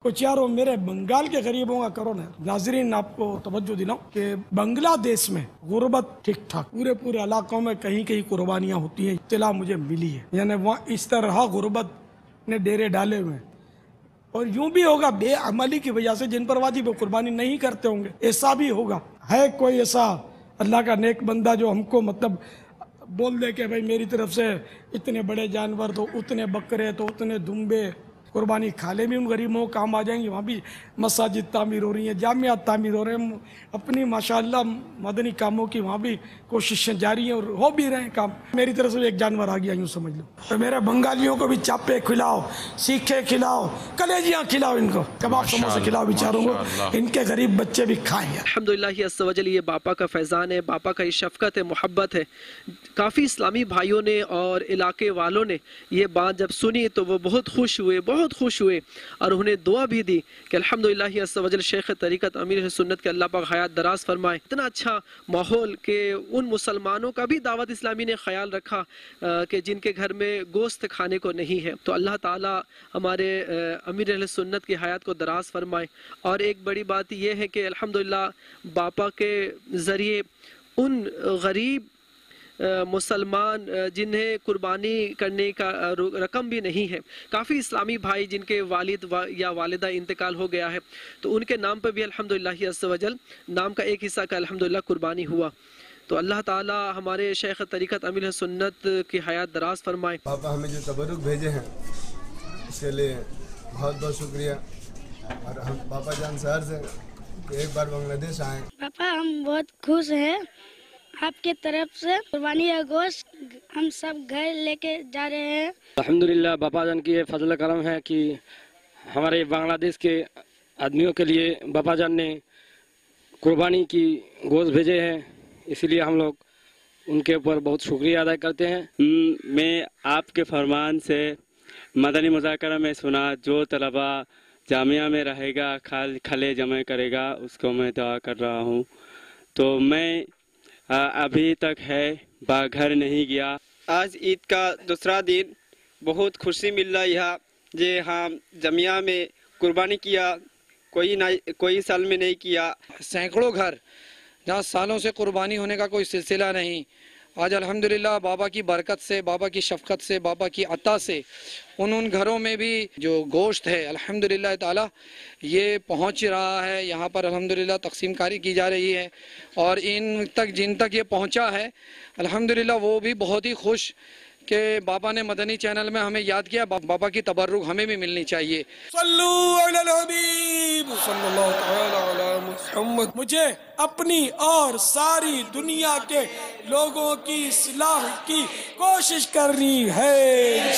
کچھ یاروں میرے بنگال کے غریبوں کا کرو نا. ناظرین آپ کو توجہ دلاؤں کہ بنگلہ دیش میں غربت ٹھیک ٹھاک پورے علاقوں میں کہیں کہیں قربانیاں ہوتی ہیں. اطلاع مجھے ملی ہے یعنی وہاں اس طرح غربت نے ڈیرے ڈالے ہوئے ہیں. اور یوں بھی ہوگا بے عملی کی وجہ سے جن پر واجب قربانی نہیں کرتے ہوں گے ایسا بھی ہوگا. ہے کوئی ایسا اللہ کا نیک بندہ جو ہم کو مطلب بول دے کہ بھائی میری طرف سے اتنے بڑے جانور تو اتنے بکرے تو اتنے دمبے قربانی کھا لے بھی ان غریبوں کو کام آ جائیں گے. وہاں بھی مساجد تعمیر ہو رہی ہیں, جامعات تعمیر ہو رہے ہیں, اپنی ماشاءاللہ مدنی کاموں کی وہاں بھی کوششیں جاری ہیں اور ہو بھی رہے ہیں کام. میری طرف سے ایک جانور آ گیا یوں سمجھ لو. تو میرے بنگالیوں کو بھی چاپے کھلاؤ, سیکھے کھلاؤ, کلیجیاں کھلاؤ, ان کو کباب سموسے کھلاؤ بیچاروں کو, ان کے غریب بچے بھی کھائیں گے. الحمدللہ عز و جل یہ باپا کا فیضان ہے, باپا کا یہ شفقت ہے, محبت ہے. کافی اسلامی بھائیوں نے اور علاقے والوں نے یہ بات جب سنی تو وہ بہت خوش ہوئے اور انہیں دعا بھی دی کہ الحمدللہ عز و جل شیخ طریقت امیر سنت کے اللہ پاک حیات دراز فرمائے. اتنا اچھا ماحول کہ ان مسلمانوں کا بھی دعوت اسلامی نے خیال رکھا کہ جن کے گھر میں گوشت کھانے کو نہیں ہے. تو اللہ تعالی ہمارے امیر اہل سنت کی حیات کو دراز فرمائے. اور ایک بڑی بات یہ ہے کہ الحمدللہ باپا کے ذریعے ان غریب مسلمان جنہیں قربانی کرنے کا رقم بھی نہیں ہے, کافی اسلامی بھائی جن کے والد یا والدہ انتقال ہو گیا ہے, تو ان کے نام پہ بھی الحمدللہ عز و جل نام کا ایک حصہ کا الحمدللہ قربانی ہوا. تو اللہ تعالی ہمارے شیخ طریقت امیر سنت کی حیات دراز فرمائے. پاپا ہمیں جو تبرک بھیجے ہیں اس کے لیے بہت بہت شکریہ. اور ہم پاپا جان شہر سے ایک بار بنگلہ دیش آئے. پاپا ہم بہت خوش ہیں آپ کے طرف سے قربانی کا گوشت ہم سب گھر لے کے جا رہے ہیں. الحمدللہ باپا جان کی یہ فضل کرم ہے کہ ہمارے بنگلہ دیش کے آدمیوں کے لیے باپا جان نے قربانی کی گوشت بھیجے ہیں, اسی لیے ہم لوگ ان کے اوپر بہت شکریہ ادا کرتے ہیں. میں آپ کے فرمان سے مدنی مذاکرہ میں سنا جو طلبہ جامعہ میں رہے گا کھلے جمع کرے گا اس کو میں دعا کر رہا ہوں. تو میں ابھی تک ہے گھر نہیں گیا. آج عید کا دوسرا دن بہت خوشی مل رہا ہے جی ہم جامعہ میں قربانی کیا, کوئی سال میں نہیں کیا. سینکڑوں گھر جہاں سالوں سے قربانی ہونے کا کوئی سلسلہ نہیں, آج الحمدللہ بابا کی برکت سے, بابا کی شفقت سے, بابا کی عطا سے ان گھروں میں بھی جو گوشت ہے الحمدللہ تعالی یہ پہنچ رہا ہے. یہاں پر الحمدللہ تقسیم کاری کی جا رہی ہے اور ان تک جن تک یہ پہنچا ہے الحمدللہ وہ بھی بہت ہی خوش کہ بابا نے مدنی چینل میں ہمیں یاد کیا. بابا کی تبرک ہمیں بھی ملنی چاہیے. صلو علی الحبیب صلی اللہ تعالی علی محمد. مجھے اپنی اور ساری دنیا کے لوگوں کی اصلاح کی کوشش کرنی ہے.